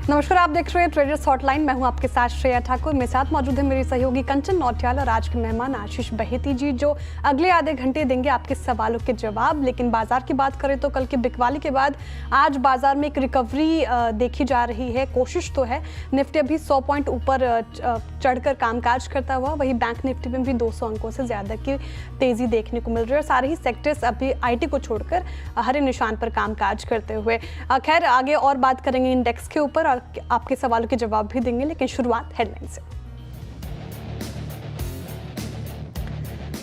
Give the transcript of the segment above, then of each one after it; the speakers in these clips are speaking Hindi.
नमस्कार, आप देख रहे हैं ट्रेडर्स हॉटलाइन। मैं हूं आपके साथ श्रेया ठाकुर। मेरे साथ मौजूद है मेरी सहयोगी कंचन नौटियाल और आज के मेहमान आशीष बहेती जी, जो अगले आधे घंटे देंगे आपके सवालों के जवाब। लेकिन बाजार की बात करें तो कल की बिकवाली के बाद आज बाजार में एक रिकवरी देखी जा रही है। कोशिश तो है, निफ्टी अभी 100 पॉइंट ऊपर चढ़कर कामकाज करता हुआ, वही बैंक निफ्टी में भी 200 अंकों से ज्यादा की तेजी देखने को मिल रही है और सारे ही सेक्टर्स अभी IT को छोड़कर हरे निशान पर कामकाज करते हुए। खैर, आगे और बात करेंगे इंडेक्स के ऊपर, आपके सवालों के जवाब भी देंगे, लेकिन शुरुआत हेडलाइन से।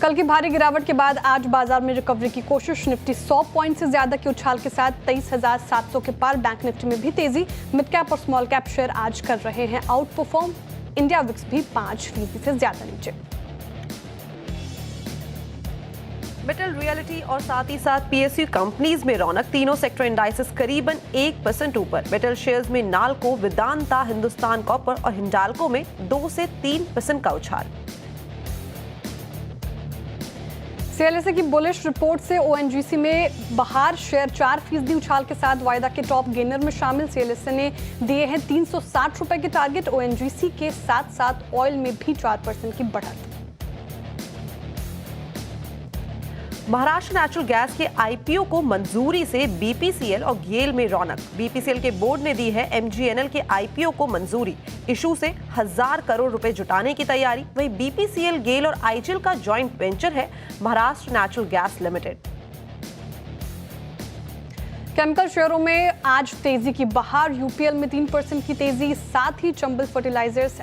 कल की भारी गिरावट के बाद आज बाजार में रिकवरी की कोशिश। निफ्टी 100 पॉइंट से ज्यादा के उछाल के साथ 23,700 के पार। बैंक निफ्टी में भी तेजी। मिड कैप और स्मॉल कैप शेयर आज कर रहे हैं आउट परफॉर्म। इंडिया विक्स भी 5% से ज्यादा नीचे। मेटल, रियलिटी और साथ ही साथ PSU कंपनीज में रौनक। तीनों सेक्टर इंडाइसेस करीबन 1% ऊपर। मेटल शेयर्स में नाल्को, वेदांता, हिंदुस्तान कॉपर और हिंडाल्को में 2 से 3% का उछाल। CLSA की बुलिश रिपोर्ट से ONGC में बहार। शेयर 4% उछाल के साथ वायदा के टॉप गेनर में शामिल। CLSA ने दिए हैं 360 रुपए के टारगेट। ONGC के साथ साथ ऑयल में भी 4% की बढ़त। महाराष्ट्र नेचुरल गैस के IPO को मंजूरी से BPCL और गेल में रौनक। BPCL के बोर्ड ने दी है MGNL के IPO को मंजूरी। इशू से 1000 करोड़ रुपए जुटाने की तैयारी। वहीं BPCL, गेल और IGL का जॉइंट वेंचर है Maharashtra natural gas limited. Chemical शेयरों में आज तेजी की बहार। UPL में 3% की तेजी। साथ ही चंबल फर्टिलाइजर्स,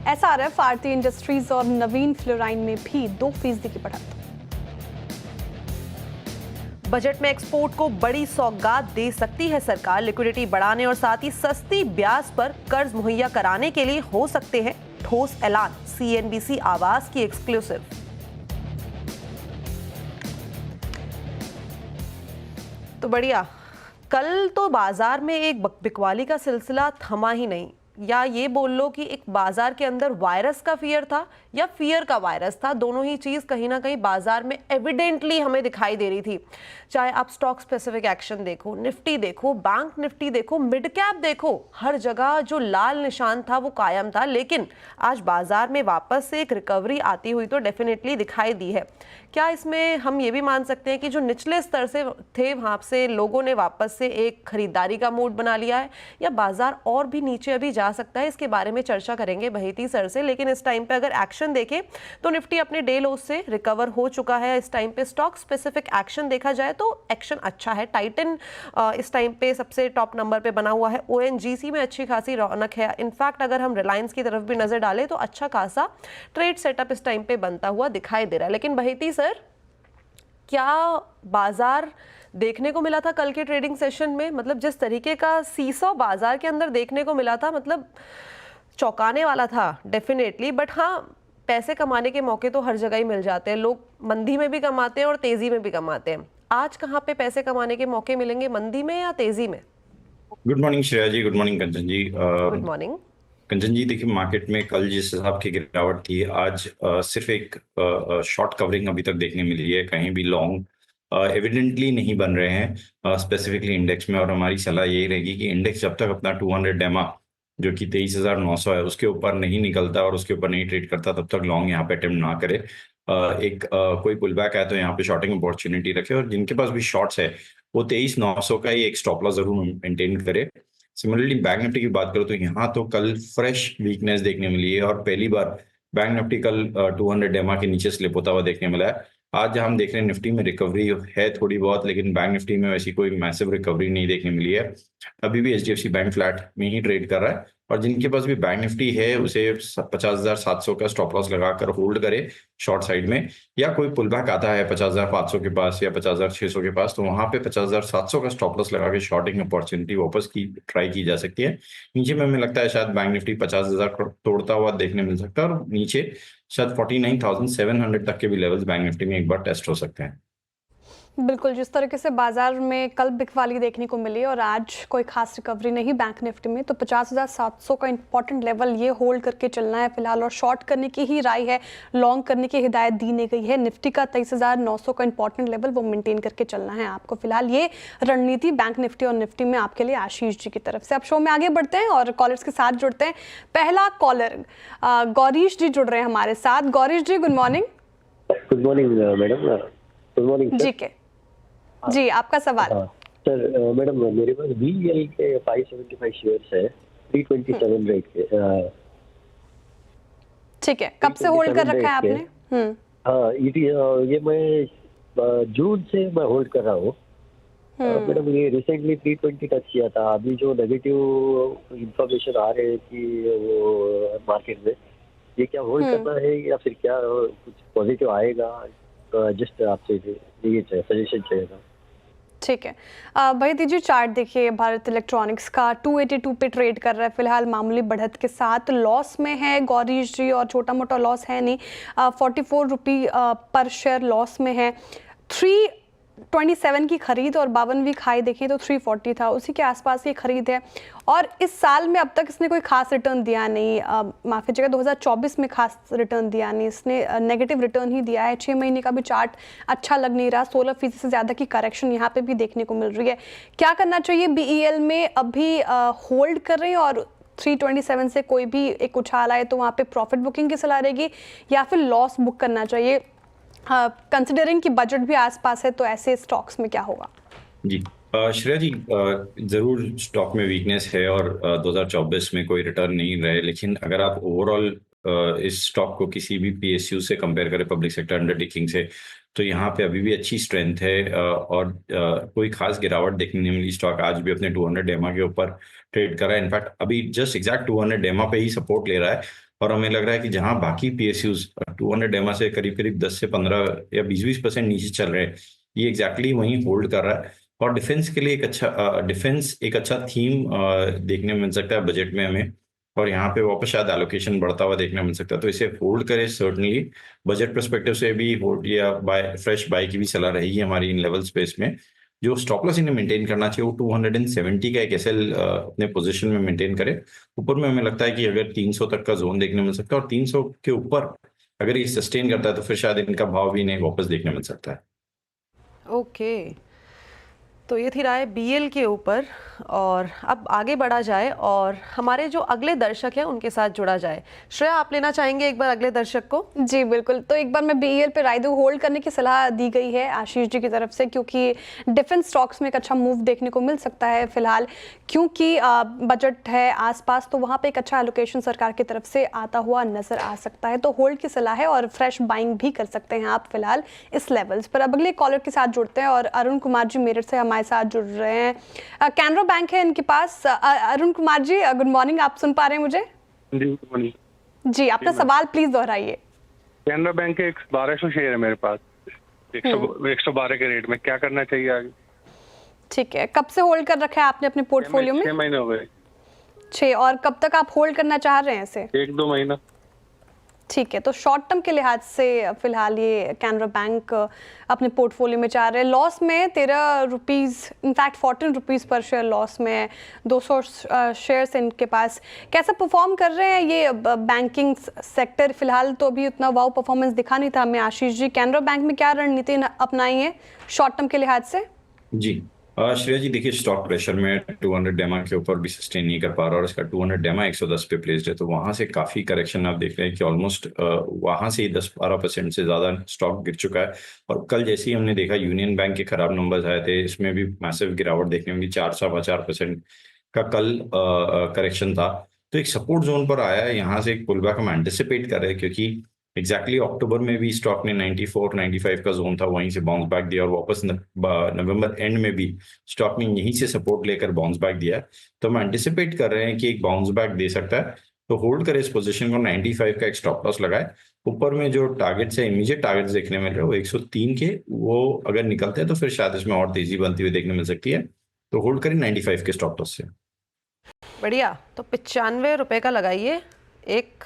SRF, आरती इंडस्ट्रीज और नवीन फ्लोराइन में भी 2% की बढ़त। बजट में एक्सपोर्ट को बड़ी सौगात दे सकती है सरकार। लिक्विडिटी बढ़ाने और साथ ही सस्ती ब्याज पर कर्ज मुहैया कराने के लिए हो सकते हैं ठोस ऐलान। CNBC आवाज की एक्सक्लूसिव। तो बढ़िया, कल तो बाजार में एक बिकवाली का सिलसिला थमा ही नहीं। या ये बोल लो कि एक बाजार के अंदर वायरस का फियर था या फियर का वायरस था। दोनों ही चीज कहीं ना कहीं बाजार में एविडेंटली हमें दिखाई दे रही थी। चाहे आप स्टॉक स्पेसिफिक एक्शन देखो, निफ्टी देखो, बैंक निफ्टी देखो, मिड कैप देखो, हर जगह जो लाल निशान था वो कायम था। लेकिन आज बाजार में वापस से एक रिकवरी आती हुई तो डेफिनेटली दिखाई दी है। क्या इसमें हम ये भी मान सकते हैं कि जो निचले स्तर से थे वहां से लोगों ने वापस से एक खरीदारी का मूड बना लिया है, या बाजार और भी नीचे अभी जा सकता है? इसके बारे में चर्चा करेंगे बहेती सर से। लेकिन इस टाइम पे अगर एक्शन देखें तो निफ्टी अपने डे लो से रिकवर हो चुका है। इस टाइम पे स्टॉक स्पेसिफिक एक्शन देखा जाए तो एक्शन अच्छा है। टाइटन इस टाइम पे सबसे टॉप नंबर पे बना हुआ है। ONGC में अच्छी खासी रौनक है। इनफैक्ट अगर हम रिलायंस की तरफ भी नजर डालें तो अच्छा खासा ट्रेड सेटअप इस टाइम पे बनता हुआ दिखाई दे रहा है। लेकिन बहेती सर, क्या बाजार देखने को मिला था कल के ट्रेडिंग सेशन में? मतलब जिस तरीके का सीसॉ बाजार के अंदर देखने को मिला था, मतलब चौंकाने वाला था डेफिनेटली। बट हाँ, पैसे कमाने के मौके तो हर जगह ही मिल जाते हैं। लोग मंदी में भी कमाते हैं और तेजी में भी कमाते हैं। आज कहाँ पे पैसे कमाने के मौके मिलेंगे, मंदी में या तेजी में? गुड मॉर्निंग श्रेया जी, गुड मॉर्निंग कंचन जी। गुड मॉर्निंग कंचन जी, देखिए मार्केट में कल जिस हिसाब की गिरावट थी, आज सिर्फ एक शॉर्ट कवरिंग अभी तक देखने मिली है। कहीं भी लॉन्ग एविडेंटली नहीं बन रहे हैं स्पेसिफिकली इंडेक्स में। और हमारी सलाह यही रहेगी कि इंडेक्स जब तक अपना 200 डेमा जो कि 23,900 है उसके ऊपर नहीं निकलता और उसके ऊपर नहीं ट्रेड करता, तब तक लॉन्ग यहाँ पे अटेम्प्ट ना करे। कोई पुल बैक आए तो यहाँ पे शॉर्टिंग अपॉर्चुनिटी रखे, और जिनके पास भी शॉर्ट्स है वो 23,900 का ही एक स्टॉप लॉस जरूर मेंटेन करे। सिमिलरली बैंक निफ्टी की बात करो तो यहाँ तो कल फ्रेश वीकनेस देखने मिली है और पहली बार बैंक निफ्टी कल 200 डेमा के नीचे स्लिप होता हुआ देखने मिला है। आज हम देख रहे हैं निफ्टी में रिकवरी है थोड़ी बहुत, लेकिन बैंक निफ्टी में वैसी कोई मैसिव रिकवरी नहीं देखने मिली है। अभी भी HDFC बैंक फ्लैट में ही ट्रेड कर रहा है, और जिनके पास भी बैंक निफ्टी है उसे 50,700 का स्टॉप लॉस लगाकर होल्ड करे शॉर्ट साइड में। या कोई पुल बैक आता है 50,500 के पास या 50,600 के पास, तो वहां पे 50,700 का स्टॉप लॉस लगा के शॉर्टिंग अपॉर्चुनिटी वापस की ट्राई की जा सकती है। नीचे में हमें लगता है शायद बैंक निफ्टी 50,000 तोड़ता हुआ देखने मिल सकता है, और नीचे शायद 49,700 तक के भी लेवल्स बैंक निफ्टी में एक बार टेस्ट हो सकते हैं। बिल्कुल, जिस तरीके से बाजार में कल बिकवाली देखने को मिली और आज कोई खास रिकवरी नहीं बैंक निफ्टी में, तो 50,700 का इंपॉर्टेंट लेवल ये होल्ड करके चलना है फिलहाल, और शॉर्ट करने की ही राय है, लॉन्ग करने की हिदायत दी नहीं गई है। निफ्टी का 23,900 का इंपॉर्टेंट लेवल वो मेंटेन करके चलना है आपको फिलहाल। ये रणनीति बैंक निफ्टी और निफ्टी में आपके लिए आशीष जी की तरफ से। अब शो में आगे बढ़ते हैं और कॉलर्स के साथ जुड़ते हैं। पहला कॉलर गौरीश जी जुड़ रहे हैं हमारे साथ। Gourish ji, good morning. Good morning madam. Good morning ji के जी, आपका सवाल। सर मैडम, मेरे पास BEL के 575 शेयर्स है 327 रेट के। ठीक है, कब से होल्ड कर रखा है आपने? हाँ, ये मैं जून से मैं होल्ड कर रहा हूँ मैडम। ये रिसेंटली 320 टच किया था। अभी जो नेगेटिव इंफॉर्मेशन आ रहे हैं कि वो मार्केट में, ये क्या होल्ड करना है या फिर क्या कुछ पॉजिटिव आएगा? जस्ट आपसे ये सजेशन चाहिए। ठीक है, भाई दीजिए चार्ट देखिए। भारत इलेक्ट्रॉनिक्स का 282 पे ट्रेड कर रहा है फिलहाल, मामूली बढ़त के साथ। लॉस में है गौरीश जी, और छोटा मोटा लॉस है नहीं। 44 रुपये पर शेयर लॉस में है। 327 की खरीद और 52 वीक हाई देखें तो 340 था, उसी के आसपास ये खरीद है। और इस साल में अब तक इसने कोई खास रिटर्न दिया नहीं, माफ़ी चाहिएगा 2024 में खास रिटर्न दिया नहीं, इसने नेगेटिव रिटर्न ही दिया है। 6 महीने का भी चार्ट अच्छा लग नहीं रहा। 16% से ज़्यादा की करेक्शन यहाँ पे भी देखने को मिल रही है। क्या करना चाहिए BEL में? अभी होल्ड कर रहे हैं और 327 से कोई भी एक उछाल आए तो वहाँ पे प्रॉफिट बुकिंग की सलाह रहेगी, या फिर लॉस बुक करना चाहिए? कंसिडरिंग कि बजट भी आसपास है, तो ऐसे स्टॉक्स में क्या होगा? जी श्रेया जी, जरूर स्टॉक में वीकनेस है और 2024 में कोई रिटर्न नहीं रहे, लेकिन अगर आप ओवरऑल इस स्टॉक को किसी भी PSU से कंपेयर करें, पब्लिक सेक्टर अंडरटेकिंग से, तो यहाँ पे अभी भी अच्छी स्ट्रेंथ है और कोई खास गिरावट देखने नहीं मिली। स्टॉक आज भी अपने 200 डेमा के ऊपर ट्रेड कर रहा है। इनफैक्ट अभी जस्ट एग्जैक्ट 200 डेमा पे ही सपोर्ट ले रहा है, और हमें लग रहा है कि जहां बाकी PSUs 200 डेमा से करीब करीब 10 से 15 या 20% नीचे चल रहे हैं, ये एग्जैक्टली वहीं होल्ड कर रहा है। और डिफेंस के लिए डिफेंस एक अच्छा थीम देखने में मिल सकता है बजट में हमें, और यहाँ पे वापस शायद एलोकेशन बढ़ता हुआ देखने मिल सकता है, तो इसे होल्ड करें सर्टनली। बजट परस्पेक्टिव से भी होल्ड या फ्रेश बाय की भी सलाह रहेगी हमारी इन लेवल स्पेस में। जो स्टॉप लॉस इन्हें मेंटेन करना चाहिए वो 270 का एक SL अपने पोजीशन में मेंटेन करे। ऊपर में हमें लगता है कि अगर 300 तक का जोन देखने मिल सकता है, और 300 के ऊपर अगर ये सस्टेन करता है तो फिर शायद इनका भाव भी इन्हें वापस देखने मिल सकता है। ओके, तो ये थी राय BEL के ऊपर। और अब आगे बढ़ा जाए और हमारे जो अगले दर्शक हैं उनके साथ जुड़ा जाए। श्रेया, आप लेना चाहेंगे एक बार अगले दर्शक को? जी बिल्कुल, तो एक बार मैं BEL पे राय दूं, होल्ड करने की सलाह दी गई है आशीष जी की तरफ से, क्योंकि डिफेंस स्टॉक्स में एक अच्छा मूव देखने को मिल सकता है फिलहाल, क्योंकि बजट है आसपास, तो वहाँ पे एक अच्छा एलोकेशन सरकार की तरफ से आता हुआ नजर आ सकता है। तो होल्ड की सलाह है और फ्रेश बाइंग भी कर सकते हैं आप फिलहाल इस लेवल्स पर। अब अगले कॉलर के साथ जुड़ते हैं और अरुण कुमार जी मेरठ से हमारे साथ जुड़ रहे हैं। कैनरा बैंक है इनके पास। Arun Kumar ji, good morning. आप सुन पा रहे हैं मुझे? जी गुड मॉर्निंग जी, अपना सवाल प्लीज दोहराइए। कैनरा बैंक के 1200 शेयर है मेरे पास 112 के रेट में, क्या करना चाहिए आगे? ठीक है, कब से होल्ड कर रखा है आपने अपने पोर्टफोलियो में? 6 महीने हो गए। 6, और कब तक आप होल्ड करना चाह रहे हैं इसे? 1-2 महीना। ठीक है, तो शॉर्ट टर्म के लिहाज से फिलहाल ये कैनरा बैंक अपने पोर्टफोलियो में चाह रहे हैं। लॉस में 13 रुपीज़, इनफैक्ट 14 रुपीज़ पर शेयर लॉस में है। 200 शेयर्स इनके पास। कैसा परफॉर्म कर रहे हैं ये बैंकिंग सेक्टर? फिलहाल तो अभी उतना वाव परफॉर्मेंस दिखा नहीं था हमें आशीष जी। कैनरा बैंक में क्या रणनीति अपनाई है शॉर्ट टर्म के लिहाज से? जी श्रेया जी, देखिए स्टॉक प्रेशर में 200 डेमा के ऊपर भी सस्टेन नहीं कर पा रहा, और इसका 200 डेमा 110 पे प्लेस्ड है, तो वहां से काफी करेक्शन आप देख रहे हैं कि ऑलमोस्ट वहां से 10-12% से ज्यादा स्टॉक गिर चुका है। और कल जैसे ही हमने देखा यूनियन बैंक के खराब नंबर्स आए थे, इसमें भी मैसिव गिरावट देखने मिली। 4-4% का कल करेक्शन था, तो एक सपोर्ट जोन पर आया है। यहाँ से एक पुल बैक हम एंटिसिपेट कर रहे हैं, क्योंकि एग्जैक्टली अक्टूबर में भी स्टॉक ने 94-95 का जोन था, वहीं से बाउंस बैक दिया, और वापस नवंबर एंड में भी स्टॉक ने यहीं से सपोर्ट लेकर बाउंस बैक दिया है। तो हम एंटिसिपेट कर रहे हैं कि एक बाउंस बैक दे सकता है, तो होल्ड करें इस पोजीशन को। 95 का एक स्टॉप लॉस लगाए। ऊपर में जो टारगेट्स है, इमीडिएट टारगेट्स देखने मिल रहे हैं वो 103 के, वो अगर निकलते हैं तो फिर शायद इसमें और तेजी बनती हुई देखने मिल सकती है। तो होल्ड करें 95 के स्टॉप लॉस से। बढ़िया, तो 95 रुपए का लगाइए एक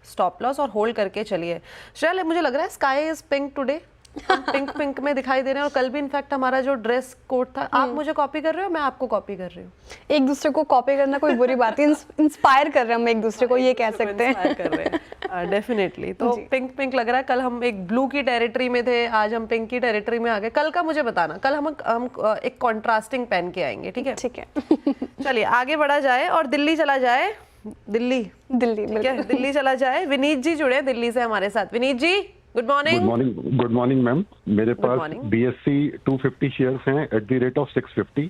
स्टॉप लॉस और होल्ड करके चलिए। श्रेया, मुझे लग रहा है sky is pink today. Pink pink में दिखाई दे रहे हैं और कल भी इनफैक्ट हमारा जो ड्रेस कोड था, आप मुझे कॉपी कर रहे हो, मैं आपको कॉपी कर रही हूँ। एक दूसरे को कॉपी करना कोई बुरी बात है, इंस्पायर कर रहे हैं हम एक दूसरे को, ये कह सकते हैं। कर रहे हैं डेफिनेटली। तो पिंक पिंक लग रहा है। कल हम एक ब्लू की टेरिटरी में थे, आज हम पिंक की टेरिटरी में आ गए। कल का मुझे बताना, कल हम एक कॉन्ट्रास्टिंग पहन के आएंगे, ठीक है? ठीक है। चलिए आगे बढ़ा जाए और दिल्ली चला जाए। दिल्ली ठीक है, दिल्ली चला जाए। विनीत जी जुड़े दिल्ली से हमारे साथ। Vineet ji good morning. Good morning ma'am. मेरे पास morning. BSC 250 शेयर्स हैं एट द रेट ऑफ 650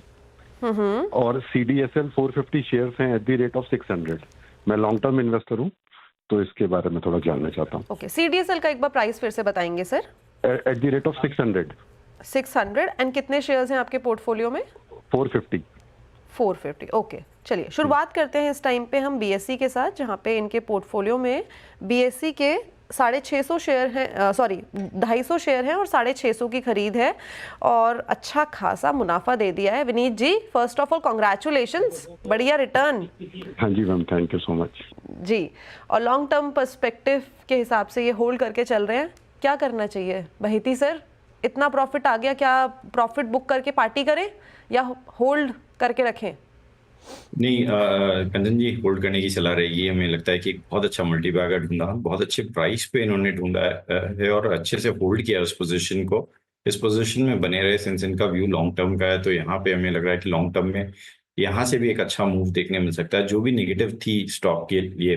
और CDSL 450 शेयर्स हैं एट द रेट ऑफ 600। मैं लॉन्ग टर्म इन्वेस्टर हूँ, तो इसके बारे में थोड़ा जानना चाहता हूँ। ओके, CDSL का एक बार प्राइस फिर से बताएंगे sir? Eight the rate of 600 and कितने शेयर्स हैं आपके पोर्टफोलियो में? 450। ओके, चलिए शुरुआत करते हैं इस टाइम पे हम BSC के साथ, जहाँ पे इनके पोर्टफोलियो में BSC के 650 शेयर हैं, सॉरी 250 शेयर हैं और 650 की खरीद है और अच्छा खासा मुनाफा दे दिया है। Vineet ji first of all congratulations, बढ़िया रिटर्न। हाँ जी ma'am, thank you so much ji. और लॉन्ग टर्म पर्सपेक्टिव के हिसाब से ये होल्ड करके चल रहे हैं, क्या करना चाहिए बहेती सर? इतना प्रॉफिट आ गया, क्या प्रॉफिट बुक करके पार्टी करें या होल्ड करके रखें? नहीं, कंचन जी, होल्ड करने की सलाह रहेगी। हमें लगता है कि बहुत अच्छा मल्टीबैगर ढूंढा, बहुत अच्छे प्राइस पे इन्होंने ढूंढा है और अच्छे से होल्ड किया उस पोजीशन को। इस पोजीशन में बने रहे सिंस इनका व्यू लॉन्ग टर्म का है, तो यहाँ पे हमें लग रहा है कि लॉन्ग टर्म में यहाँ से भी एक अच्छा मूव देखने मिल सकता है। जो भी नेगेटिव थी स्टॉक के लिए,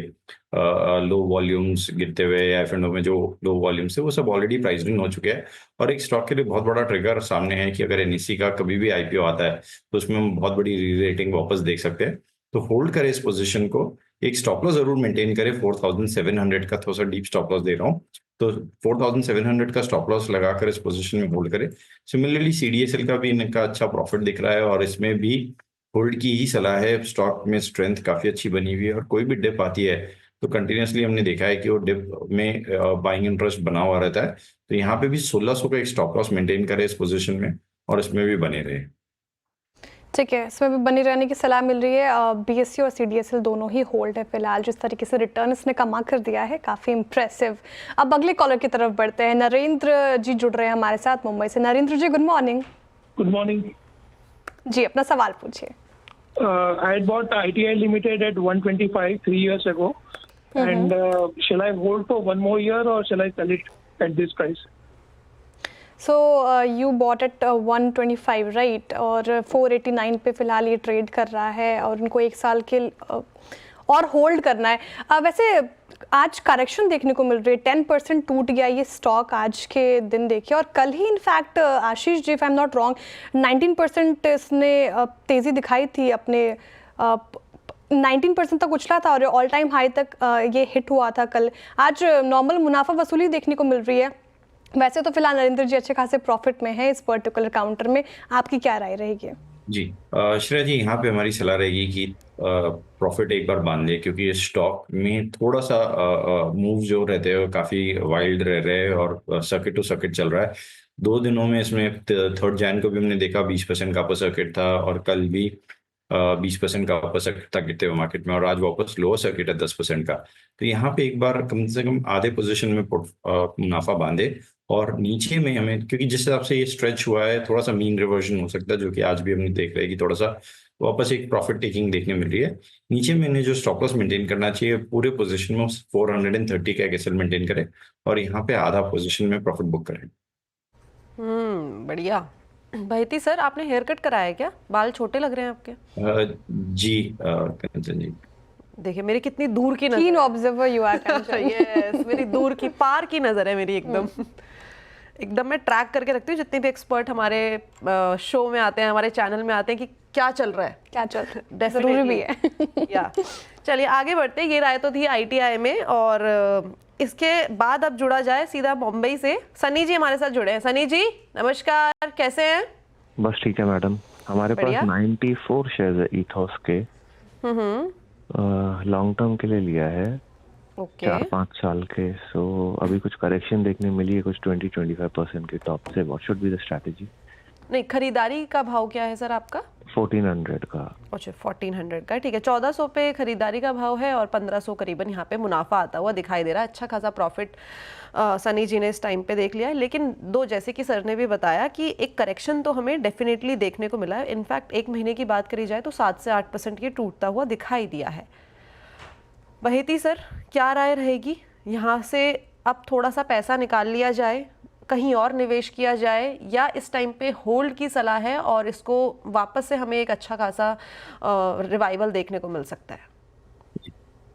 लो वॉल्यूम्स गिरते हुए या F&O में जो लो वॉल्यूम्स थे, वो सब ऑलरेडी प्राइस इन हो चुके हैं और एक स्टॉक के लिए बहुत बड़ा ट्रिगर सामने है कि अगर NSE का कभी भी IPO आता है तो उसमें हम बहुत बड़ी री-रेटिंग वापस देख सकते हैं। तो होल्ड करें इस पोजीशन को, एक स्टॉप लॉस जरूर मेंटेन करें। 4700 का थोड़ा सा डीप स्टॉप लॉस दे रहा हूँ, तो 4700 का स्टॉप लॉस लगाकर इस पोजीशन में होल्ड करें। सिमिलरली CDSL का भी इनका अच्छा प्रॉफिट दिख रहा है और इसमें भी होल्ड की ही सलाह है। स्टॉक में स्ट्रेंथ काफी अच्छी बनी हुई है और कोई भी डिप आती है तो कंटिन्यूसली हमने देखा है कि वो डिप में बाइंग इंटरेस्ट बना हुआ रहता है। तो यहाँ पे भी 1600 का एक स्टॉप लॉस मेंटेन करें इस पोजीशन में और इसमें भी बने रहे। ठीक है, इसमें भी बनी रहने की सलाह मिल रही है। BSC और CDSL दोनों ही होल्ड है फिलहाल। जिस तरीके से रिटर्न इसने कमा कर दिया है, काफ़ी इम्प्रेसिव। अब अगले कॉलर की तरफ बढ़ते हैं। नरेंद्र जी जुड़ रहे हैं हमारे साथ मुंबई से। नरेंद्र जी गुड मॉर्निंग। गुड मॉर्निंग जी, अपना सवाल पूछिए। I had bought ITI Limited at 125 3 years ago, and shall I hold for one more year or shall I sell it at this price? So you bought at 125 right, और 489 पे फिलहाल ये ट्रेड कर रहा है और उनको एक साल के और होल्ड करना है। वैसे आज करेक्शन देखने को मिल रही है, 10% टूट गया ये स्टॉक आज के दिन देखिए, और कल ही in fact Ashish ji, if I am not wrong, 19% इसने तेज़ी दिखाई थी, अपने 19% तक उछला था और ऑल टाइम हाई तक ये हिट हुआ था कल। आज नॉर्मल मुनाफा वसूली देखने को मिल रही है। वैसे तो फिलहाल नरेंद्र जी अच्छे खासे प्रॉफिट में है इस पर्टिकुलर काउंटर में, आपकी क्या राय रहेगी? जी श्रेया जी, यहाँ पे हमारी सलाह रहेगी कि प्रॉफिट एक बार बांध ले, क्योंकि इस स्टॉक में थोड़ा सा मूव जो रहते हैं वो काफ़ी वाइल्ड रह रहे हैं और सर्किट टू सर्किट चल रहा है। 2 दिनों में इसमें 3 जैन को भी हमने देखा 20% का अपर सर्किट था और कल भी 20% का अपर सर्किट था गिरते हुए मार्केट में, और आज वापस लोअर सर्किट है 10% का। तो यहाँ पे एक बार कम से कम आधे पोजीशन में मुनाफा बांधे और नीचे में हमें, क्योंकि जिस हिसाब से ये स्ट्रेच हुआ है, थोड़ा सा मीन रिवर्जन हो सकता है, जो कि आज भी हमने देख रहे हैं कि थोड़ा सा वापस एक प्रॉफिट टेकिंग देखने मिल रही है। नीचे में इन्हें जो स्टॉप लॉस मेंटेन करना चाहिए पूरे पोजीशन में 430 का एक एसएल मेंटेन करें और यहाँ पे आधा पोजीशन में प्रॉफिट बुक करें। बढ़िया। बहेती सर, आपने हेयर कट कराया क्या? बाल छोटे लग रहे हैं आपके। जी कंचन जी, देखिए मेरी कितनी दूर की कीन नजर ऑब्जर्वर यू आर। यस, मेरी दूर की पार की नजर है मेरी एकदम। एकदम मैं ट्रैक करके रखती हूँ जितने भी एक्सपर्ट हमारे शो में आते हैं, हमारे चैनल में आते हैं, कि क्या चल रहा है, क्या चल रहा है, Definitely. जरूरी भी है। या चलिए आगे बढ़ते हैं। ये राय तो थी ITI में, और इसके बाद अब जुड़ा जाए सीधा मुंबई से। सनी जी हमारे साथ जुड़े हैं। सनी जी नमस्कार, कैसे हैं? बस ठीक है मैडम। हमारे बढ़िया। पास 94 शेयर्स है ईथोस के, लॉन्ग टर्म के लिए लिया है, ओके 4-5 साल के। सो अभी कुछ करेक्शन देखने मिली है, कुछ 20-25% के टॉप से। What should be the strategy? नहीं, खरीदारी का भाव क्या है सर आपका? 1400 का। अच्छा 1400 का, ठीक है। 1400 पे खरीदारी का भाव है और 1500 करीबन यहाँ पे मुनाफा आता हुआ दिखाई दे रहा है। अच्छा खासा प्रॉफिट सनी जी ने इस टाइम पे देख लिया है। लेकिन जैसे कि सर ने भी बताया कि एक करेक्शन तो हमें डेफिनेटली देखने को मिला है। इनफैक्ट एक महीने की बात करी जाए तो 7 से 8% ये टूटता हुआ दिखाई दिया है। बहेती सर, क्या राय रहेगी? यहाँ से अब थोड़ा सा पैसा निकाल लिया जाए, कहीं और निवेश किया जाए, या इस टाइम पे होल्ड की सलाह है और इसको वापस से हमें एक अच्छा खासा रिवाइवल देखने को मिल सकता है?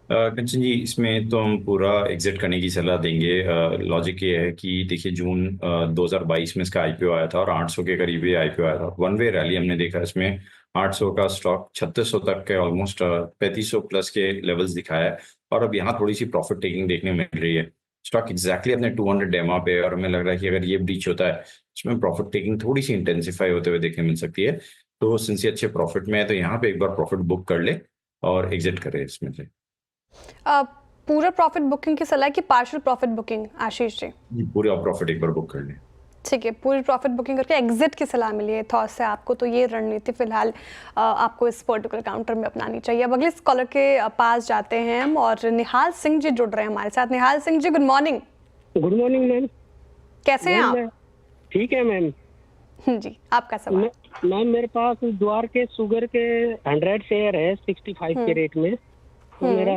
कंचन जी, इसमें तो हम पूरा एग्जिट करने की सलाह देंगे। लॉजिक ये है कि देखिए, जून 2022 में इसका आईपीओ आया था और 800 के करीब ये आईपीओ आया था। वन वे रैली हमने देखा इसमें। 800 का स्टॉक 3600 तक के ऑलमोस्ट 3500 प्लस के लेवल्स दिखाया है और अब यहाँ थोड़ी सी प्रॉफिट टेकिंग देखने मिल रही है। स्टॉक एग्जैक्टली अपने 200 डेमा पे, और हमें लग रहा है कि अगर ये ब्रीच होता है इसमें प्रॉफिट टेकिंग थोड़ी सी इंटेंसिफाई होते हुए देखने मिल सकती है। तो सिंस ये अच्छे प्रॉफिट में है तो यहाँ पे एक बार प्रॉफिट बुक कर ले और एग्जिट करे इसमें से। पूरा प्रॉफिट बुकिंग की सलाह की partial profit booking Ashish ji? पूरा प्रॉफिट एक बार बुक कर ले। ठीक है, पूरी प्रॉफिट बुकिंग करके एग्जिट की सलाह मिली है थॉस से आपको, तो ये रणनीति फिलहाल आपको इस पर्टिकुलर काउंटर में अपनानी चाहिए। अब अगले स्कॉलर के पास जाते हैं हम और निहाल सिंह जी जुड़ रहे हैं हमारे साथ। Nihal Singh ji, good morning. Good morning ma'am. कैसे हैं आप? ठीक है मैम। जी, आपका सवाल। मैम मेरे पास द्वार के शुगर के 100 शेयर है 65 के रेट में, तो मेरा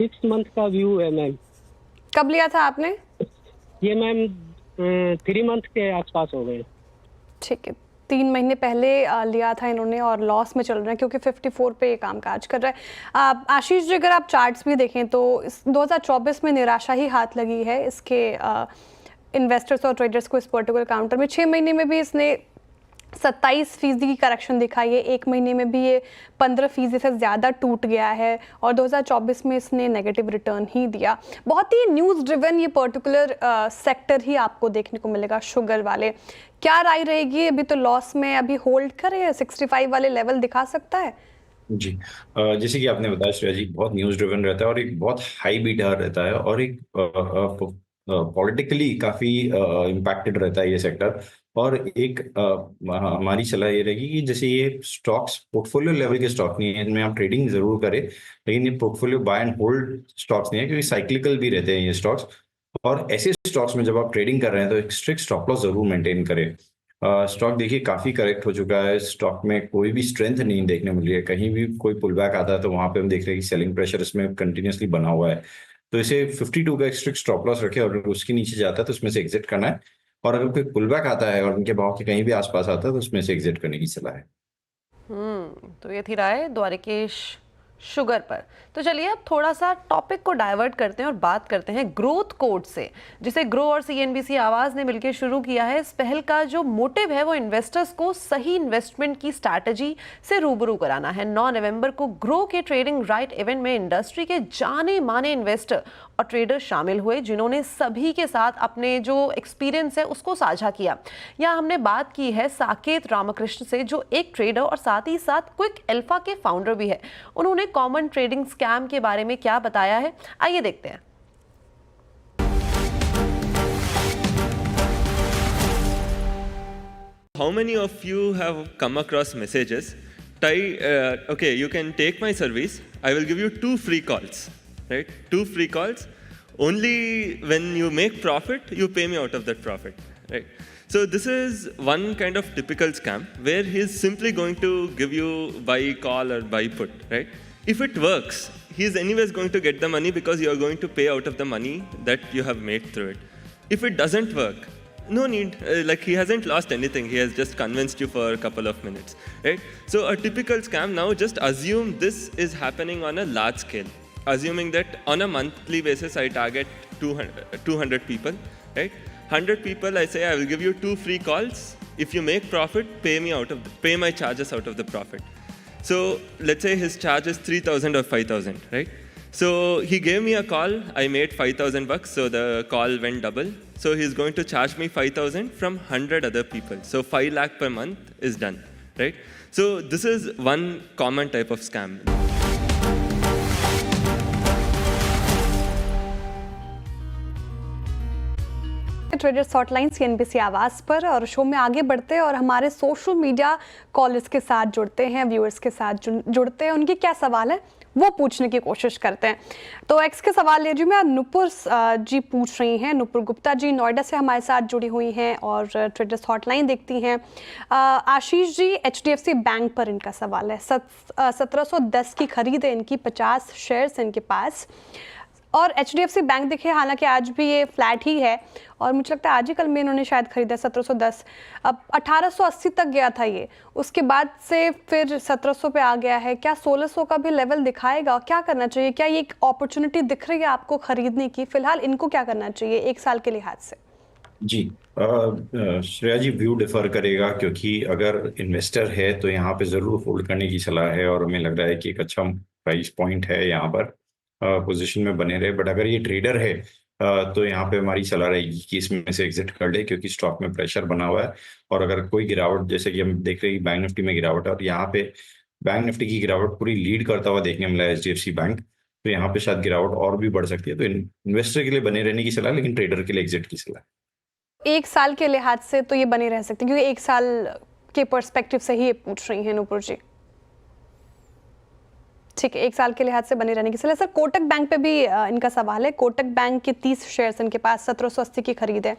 6 मंथ का व्यू है मैम। कब लिया था आपने? ये मैम 3 मंथ के आसपास हो गए। ठीक है, 3 महीने पहले लिया था इन्होंने और लॉस में चल रहे हैं क्योंकि 54 पे ये कामकाज कर रहा है। आशीष जी, अगर आप चार्ट्स भी देखें तो 2024 में निराशा ही हाथ लगी है इसके इन्वेस्टर्स और ट्रेडर्स को इस पर्टिकुलर काउंटर में। 6 महीने में भी इसने 27% की करेक्शन दिखाई है, 1 महीने में भी ये 15% से ज़्यादा टूट गया है और 2024 में इसने नेगेटिव रिटर्न ही दिया। बहुत ही न्यूज़ ड्रिवन ये पर्टिकुलर सेक्टर ही आपको देखने को मिलेगा, शुगर वाले। क्या राय रहेगी? अभी तो लॉस में, अभी होल्ड करे, 65 वाले लेवल दिखा सकता है? जी, जैसे कि आपने बताया श्रेया जी, बहुत न्यूज़ ड्रिवन रहता है और एक बहुत हाई बीटा रहता है और एक पॉलिटिकली काफ़ी इम्पैक्टेड रहता है ये सेक्टर। और एक हमारी सलाह ये रहेगी कि जैसे ये स्टॉक्स पोर्टफोलियो लेवल के स्टॉक नहीं है, इनमें आप ट्रेडिंग जरूर करें, लेकिन ये portfolio buy and hold stocks नहीं है क्योंकि साइक्लिकल भी रहते हैं ये स्टॉक्स। और ऐसे स्टॉक्स में जब आप ट्रेडिंग कर रहे हैं तो एक स्ट्रिक्ट स्टॉप लॉस जरूर मेंटेन करें। स्टॉक देखिए काफ़ी करेक्ट हो चुका है, स्टॉक में कोई भी स्ट्रेंथ नहीं देखने मिल रही है। कहीं भी कोई पुल बैक आता है तो वहां पे हम देख रहे हैं कि सेलिंग प्रेशर इसमें कंटिन्यूसली बना हुआ है। तो इसे 52 का एक स्ट्रिक्ट स्टॉप लॉस रखे और उसके नीचे जाता है तो उसमें से एग्जिट करना है, और अगर कोई पुल बैक आता है और उनके भाव के कहीं भी आसपास आता है तो उसमें से एग्जिट करने की सलाह है। तो ये थी राय द्वारिकेश शुगर पर। तो चलिए अब थोड़ा सा टॉपिक को डाइवर्ट करते हैं और बात करते हैं ग्रोथ कोड से, जिसे ग्रो और सीएनबीसी आवाज ने मिलकर शुरू किया है। इस पहल का जो मोटिव है वो इन्वेस्टर्स को सही इन्वेस्टमेंट की स्ट्रैटेजी से रूबरू कराना है। 9 नवंबर को ग्रो के ट्रेडिंग राइट इवेंट में इंडस्ट्री के जाने माने इन्वेस्टर और ट्रेडर शामिल हुए, जिन्होंने सभी के साथ अपने जो एक्सपीरियंस है उसको साझा किया। यहाँ हमने बात की है साकेत रामकृष्ण से, जो एक ट्रेडर और साथ ही साथ क्विक अल्फा के फाउंडर भी है। उन्होंने कॉमन ट्रेडिंग स्कैम के बारे में क्या बताया है, आइए देखते हैं। How many of you have come across messages? Okay, you can take my service. I will give you 2 free calls, right? 2 free calls. Only when you make profit, you pay me out of that profit, right? So this is one kind of typical scam where he is simply going to give you buy call or buy put, right? If it works, he is anyways going to get the money because you are going to pay out of the money that you have made through it. If it doesn't work, no need, like he hasn't lost anything, he has just convinced you for a couple of minutes, right? So a typical scam, now just assume this is happening on a large scale. Assuming that on a monthly basis I target 200 people, right? 100 people I say I will give you 2 free calls. If you make profit, pay my charges out of the profit. So let's say his charge is 3,000 or 5,000, right? So he gave me a call, I made $5,000, so the call went double. So he's going to charge me 5,000 from 100 other people. So 5 lakh per month is done, right? So this is one common type of scam. Traders hotline CNBC आवाज पर, और शो में आगे बढ़ते हैं और हमारे सोशल मीडिया कॉलर्स के साथ जुड़ते हैं, व्यूअर्स के साथ जुड़ते हैं, उनके क्या सवाल है वो पूछने की कोशिश करते हैं। तो एक्स के सवाल ले रही हूँ मैं, नुपुर जी पूछ रही हैं, नुपुर गुप्ता जी नोएडा से हमारे साथ जुड़ी हुई हैं और ट्रेडर्स हॉटलाइन देखती हैं। आशीष जी HDFC बैंक पर इनका सवाल है। 1710 की खरीद है इनकी, 50 शेयर्स इनके पास, और HDFC बैंक देखिए हालांकि आज भी ये फ्लैट ही है, और मुझे लगता है आज ही कल में इन्होंने शायद खरीदा 1710। अब 1880 तक गया था ये, उसके बाद से फिर 1700 पे आ गया है। क्या 1600 का भी लेवल दिखाएगा? क्या करना चाहिए? क्या ये एक अपॉर्चुनिटी दिख रही है आपको खरीदने की? फिलहाल इनको क्या करना चाहिए एक साल के लिहाज से? जी श्रेया जी, व्यू डिफर करेगा, क्योंकि अगर इन्वेस्टर है तो यहाँ पे जरूर होल्ड करने की सलाह है और हमें लग रहा है कि एक अच्छा प्राइस पॉइंट है यहाँ पर, पोजीशन में बने रहे। बट अगर ये ट्रेडर है तो यहाँ पे हमारी सलाह रहेगी कि इसमें से एग्जिट कर ले, क्योंकि स्टॉक में प्रेशर बना हुआ है। और अगर कोई गिरावट, जैसे कि हम देख रहे हैं बैंक निफ्टी में गिरावट है, और यहाँ पे बैंक निफ्टी की गिरावट पूरी लीड करता हुआ देखने मिला है HDFC बैंक, तो यहाँ पे शायद गिरावट और भी बढ़ सकती है। तो इन्वेस्टर के लिए बने रहने की सलाह, लेकिन ट्रेडर के लिए एग्जिट की सलाह। एक साल के लिहाज से तो ये बने रह सकते हैं, क्योंकि एक साल के पर्सपेक्टिव से ही ये पूछ रही हैं नुपुर जी। ठीक है, एक साल के लिहाज से बने रहने की सलाह। सर कोटक बैंक पे भी इनका सवाल है। कोटक बैंक के 30 शेयर्स इनके पास, 1780 की खरीद है।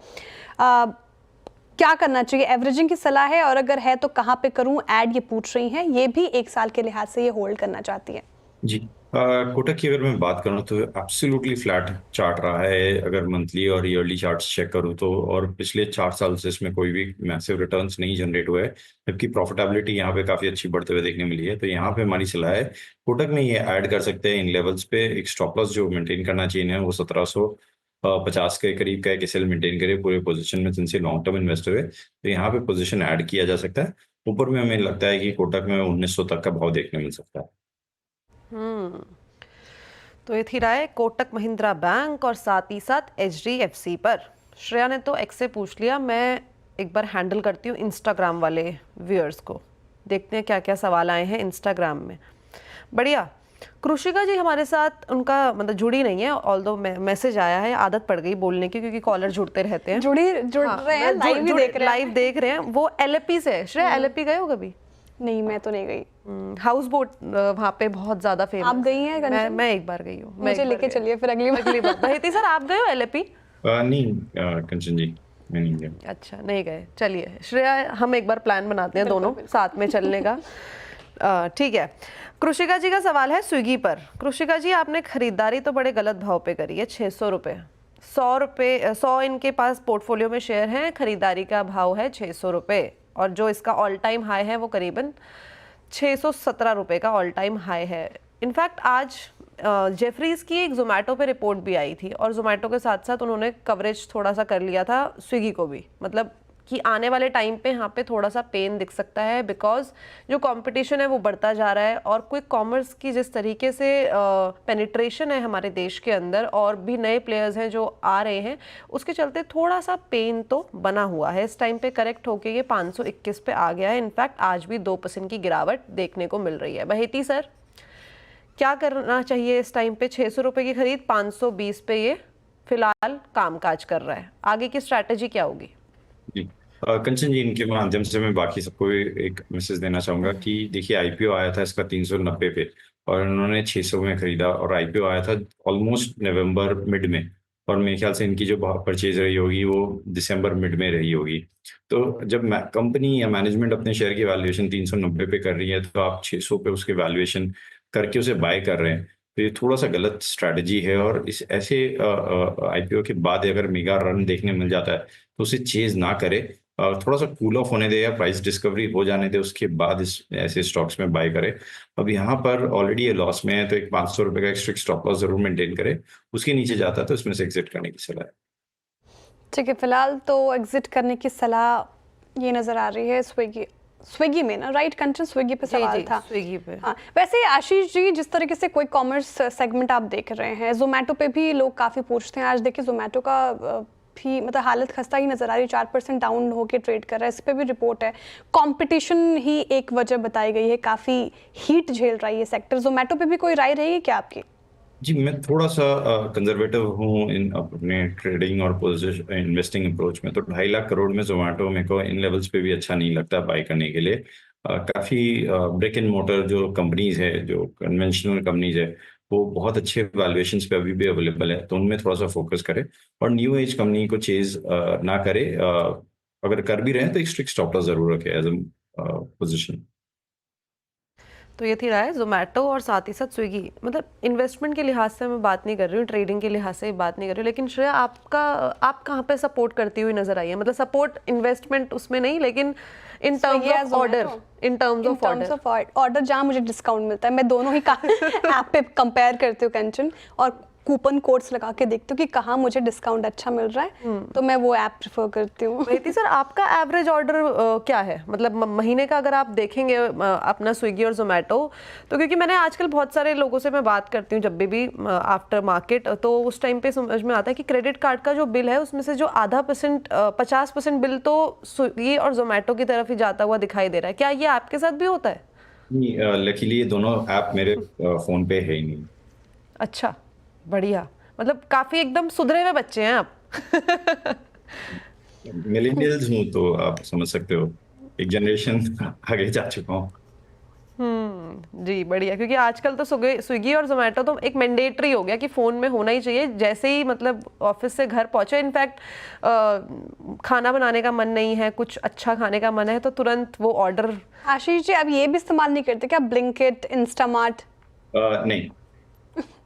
क्या करना चाहिए? एवरेजिंग की सलाह है, और अगर है तो कहाँ पे करूं ऐड, ये पूछ रही हैं। ये भी एक साल के लिहाज से ये होल्ड करना चाहती है। जी कोटक की अगर मैं बात करूं तो एब्सोल्युटली फ्लैट चार्ट रहा है, अगर मंथली और ईयरली चार्ट्स चेक करूं तो, और पिछले 4 साल से इसमें कोई भी मैसिव रिटर्न्स नहीं जनरेट हुए हैं, जबकि प्रॉफिटेबिलिटी यहाँ पे काफी अच्छी बढ़ते हुए देखने मिली है। तो यहाँ पे हमारी सलाह है कोटक में ये ऐड कर सकते हैं इन लेवल्स पे। एक स्टॉप लॉस जो मेंटेन करना चाहिए वो 1750 के करीब का एक सेल मेंटेन करे पूरे पोजीशन में, जिनसे लॉन्ग टर्म इन्वेस्टर है, तो यहाँ पे पोजीशन ऐड किया जा सकता है। ऊपर में हमें लगता है कि कोटक में 1900 तक का भाव देखने मिल सकता है। तो ये थी राय कोटक महिंद्रा बैंक और साथ ही साथ HDFC पर। श्रेया ने तो एक्स से पूछ लिया, मैं एक बार हैंडल करती हूँ इंस्टाग्राम वाले व्यूअर्स को, देखते हैं क्या क्या सवाल आए हैं इंस्टाग्राम में। बढ़िया। कृषिका जी हमारे साथ, उनका मतलब जुड़ी नहीं है, ऑल्दो मैसेज आया है, आदत पड़ गई बोलने की क्योंकि कॉलर जुड़ते रहते हैं। जुड़ रहे हैं, लाइव देख रहे हैं। वो LAP से है। श्रेया LAP गए हो कभी? नहीं, मैं तो नहीं गई। हाउस बोट वहाँ पे बहुत ज्यादा फेमस। आप गई हैं? मैं एक बार गई हूँ। मुझे लेके चलिए फिर अगली बार। बहेती सर आप गए हो LAP? नहीं कंचन जी, मैं नहीं गया। अच्छा, नहीं गए। चलिए श्रेया, हम एक बार प्लान बनाते हैं दोनों साथ में चलने का। ठीक है। कृषिका जी का सवाल है स्विगी पर। कृषिका जी, आपने खरीदारी तो बड़े गलत भाव पे करी है, 600 रुपये। 100 इनके पास पोर्टफोलियो में शेयर हैं, खरीदारी का भाव है 600 रुपये, और जो इसका ऑल टाइम हाई है वो करीबन 617 रुपये का ऑल टाइम हाई है। इनफैक्ट आज जेफरीज की एक जोमेटो पे रिपोर्ट भी आई थी, और जोमेटो के साथ साथ उन्होंने कवरेज थोड़ा सा कर लिया था स्विगी को भी, मतलब कि आने वाले टाइम पे यहाँ पे थोड़ा सा पेन दिख सकता है, बिकॉज जो कंपटीशन है वो बढ़ता जा रहा है, और क्विक कॉमर्स की जिस तरीके से पेनिट्रेशन है हमारे देश के अंदर, और भी नए प्लेयर्स हैं जो आ रहे हैं, उसके चलते थोड़ा सा पेन तो बना हुआ है। इस टाइम पे करेक्ट होके ये 521 पे आ गया है। इनफैक्ट आज भी 2% की गिरावट देखने को मिल रही है। बहेती सर, क्या करना चाहिए इस टाइम पे? 600 रुपये की खरीद, 520 पे ये फिलहाल कामकाज कर रहा है, आगे की स्ट्रैटेजी क्या होगी? जी कंचन जी, इनके माध्यम से मैं बाकी सबको एक मैसेज देना चाहूंगा कि देखिए IPO आया था इसका 390 पे, और इन्होंने 600 में खरीदा, और IPO आया था ऑलमोस्ट नवंबर मिड में, और मेरे ख्याल से इनकी जो परचेज रही होगी वो दिसंबर मिड में रही होगी। तो जब कंपनी या मैनेजमेंट अपने शेयर की वैल्यूएशन 390 पे कर रही है, तो आप 600 पे उसके वैल्यूएशन करके उसे बाय कर रहे हैं, तो ये थोड़ा सा गलत स्ट्रैटेजी है। और इस ऐसे IPO के बाद अगर मेगा रन देखने मिल जाता है तो उसे चेज ना करे, थोड़ा सा कूल ऑफ होने दे या प्राइस डिस्कवरी हो जाने दे, उसके बाद इस ऐसे स्टॉक्स में बाय करे। अब यहाँ पर ऑलरेडी ये लॉस में है, तो एक 500 रुपये का एक स्ट्रिक्ट स्टॉप लॉस जरूर मेंटेन करे, उसके नीचे जाता है तो इसमें से एग्जिट करने की सलाह है। ठीक है, फिलहाल तो एग्जिट करने की सलाह ये नजर आ रही है स्विगी में ना, राइट कंचन? स्विगी पे सवाल था। स्विगी पे। हाँ, वैसे आशीष जी, जिस तरीके से कोई कॉमर्स सेगमेंट आप देख रहे हैं, जोमेटो पे भी लोग काफ़ी पूछते हैं। आज देखिए जोमेटो का भी मतलब हालत खस्ता ही नजर आ रही है, 4% डाउन होके ट्रेड कर रहा है। इस पे भी रिपोर्ट है, कंपटीशन ही एक वजह बताई गई है, काफ़ी हीट झेल रही है सेक्टर। जोमेटो पे भी कोई राय रहेगी क्या आपकी? जी, मैं थोड़ा सा कंजर्वेटिव हूँ इन अपने ट्रेडिंग और पोजिशन इन्वेस्टिंग अप्रोच में। तो 2.5 लाख करोड़ में जोमेटो मेरे को इन लेवल्स पे भी अच्छा नहीं लगता बाय करने के लिए। काफ़ी ब्रिक एंड मोटर जो कंपनीज है, जो कन्वेंशनल कंपनीज है, वो बहुत अच्छे वैल्यूएशंस पे अभी भी अवेलेबल है, तो उनमें थोड़ा सा फोकस करें और न्यू एज कंपनी को चेज ना करे। अगर कर भी रहे हैं तो एक स्ट्रिक्ट स्टॉप लॉस जरूर रखें एज अ पोजिशन। तो ये थी राय जोमेटो और साथ ही साथ स्विगी। मतलब इन्वेस्टमेंट के लिहाज से मैं बात नहीं कर रही हूँ, ट्रेडिंग के लिहाज से बात नहीं कर रही हूँ, लेकिन श्रेया आप कहाँ पे सपोर्ट करती हुई नजर आई है? मतलब सपोर्ट इन्वेस्टमेंट उसमें नहीं, लेकिन in terms of order, in terms of order जहाँ मुझे डिस्काउंट मिलता है, मैं दोनों ही ऐप पे कंपेयर करती हूँ कंचन, और कूपन कोड्स लगा के देखती हूँ कि कहाँ मुझे डिस्काउंट अच्छा मिल रहा है, तो मैं वो ऐप प्रेफर करती हूँ। बेहती सर, आपका एवरेज ऑर्डर क्या है? मतलब महीने का अगर आप देखेंगे अपना स्विगी और जोमेटो, तो क्योंकि मैंने आजकल बहुत सारे लोगों से मैं बात करती हूँ जब भी आफ्टर मार्केट, तो उस टाइम पे समझ में आता है कि क्रेडिट कार्ड का जो बिल है उसमें से जो 50% बिल तो स्विगी और जोमेटो की तरफ ही जाता हुआ दिखाई दे रहा है। क्या ये आपके साथ भी होता है? नहीं, लकीली ये दोनों ऐप मेरे फोन पे है ही नहीं। अच्छा, बढ़िया। मतलब काफी एकदम सुधरे हुए बच्चे हैं आप। मिलेनियल्स हूँ तो आप समझ सकते हो, एक जनरेशन आगे जा चुका हूँ। जी बढ़िया, क्योंकि आजकल तो स्विगी और जोमेटो तो एक मैंडेटरी हो गया कि फ़ोन में होना ही चाहिए। जैसे ही मतलब ऑफिस से घर पहुंचे, इनफैक्ट खाना बनाने का मन नहीं है, कुछ अच्छा खाने का मन है, तो तुरंत वो ऑर्डर। आशीष जी, अब ये भी इस्तेमाल नहीं करते क्या, ब्लिंकिट, इंस्टामार्ट? नहीं।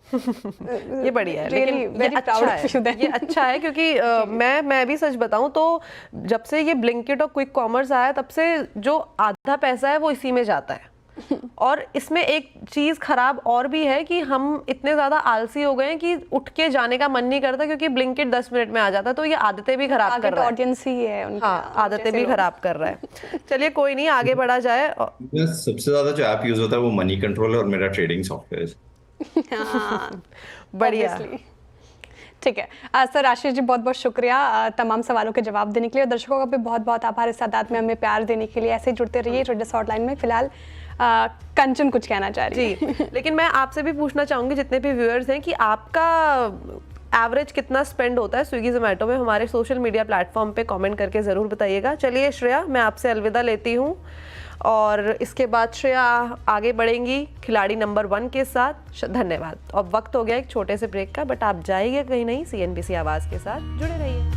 ये बढ़िया है, Really, लेकिन very ये proud अच्छा of है, you then. ये अच्छा है क्योंकि मैं भी सच बताऊं तो जब से ये ब्लिंकिट और क्विक कॉमर्स आया, तब से जो आधा पैसा है वो इसी में जाता है। और इसमें एक चीज खराब और भी है कि हम इतने ज्यादा आलसी हो गए हैं कि उठ के जाने का मन नहीं करता, क्योंकि ब्लिंकिट 10 मिनट में आ जाता है। तो ये आदतें भी खराब कर रहा है, ऑडियंस ही है उनका, हाँ, आदतें भी खराब कर रहा है। चलिए कोई नहीं, आगे बढ़ा जाए। सबसे ज्यादा जो ऐप यूज होता है वो मनी कंट्रोलर और मेरा ट्रेडिंग सॉफ्टवेयर। बढ़िया, ठीक है। सर आशीष जी, बहुत बहुत शुक्रिया तमाम सवालों के जवाब देने के लिए, और दर्शकों का भी बहुत बहुत आभार इस सादात में हमें प्यार देने के लिए। ऐसे ही जुड़ते रहिए ट्रेडर्स हॉटलाइन में। फिलहाल कंचन कुछ कहना चाह रही है जी, लेकिन मैं आपसे भी पूछना चाहूंगी, जितने भी व्यूअर्स हैं, कि आपका एवरेज कितना स्पेंड होता है स्विगी जोमेटो में? हमारे सोशल मीडिया प्लेटफॉर्म पे कमेंट करके ज़रूर बताइएगा। चलिए श्रेया, मैं आपसे अलविदा लेती हूँ, और इसके बाद श्रेया आगे बढ़ेंगी खिलाड़ी नंबर 1 के साथ। धन्यवाद। अब वक्त हो गया एक छोटे से ब्रेक का, बट आप जाइए कहीं नहीं, CNBC आवाज़ के साथ जुड़े रहिए।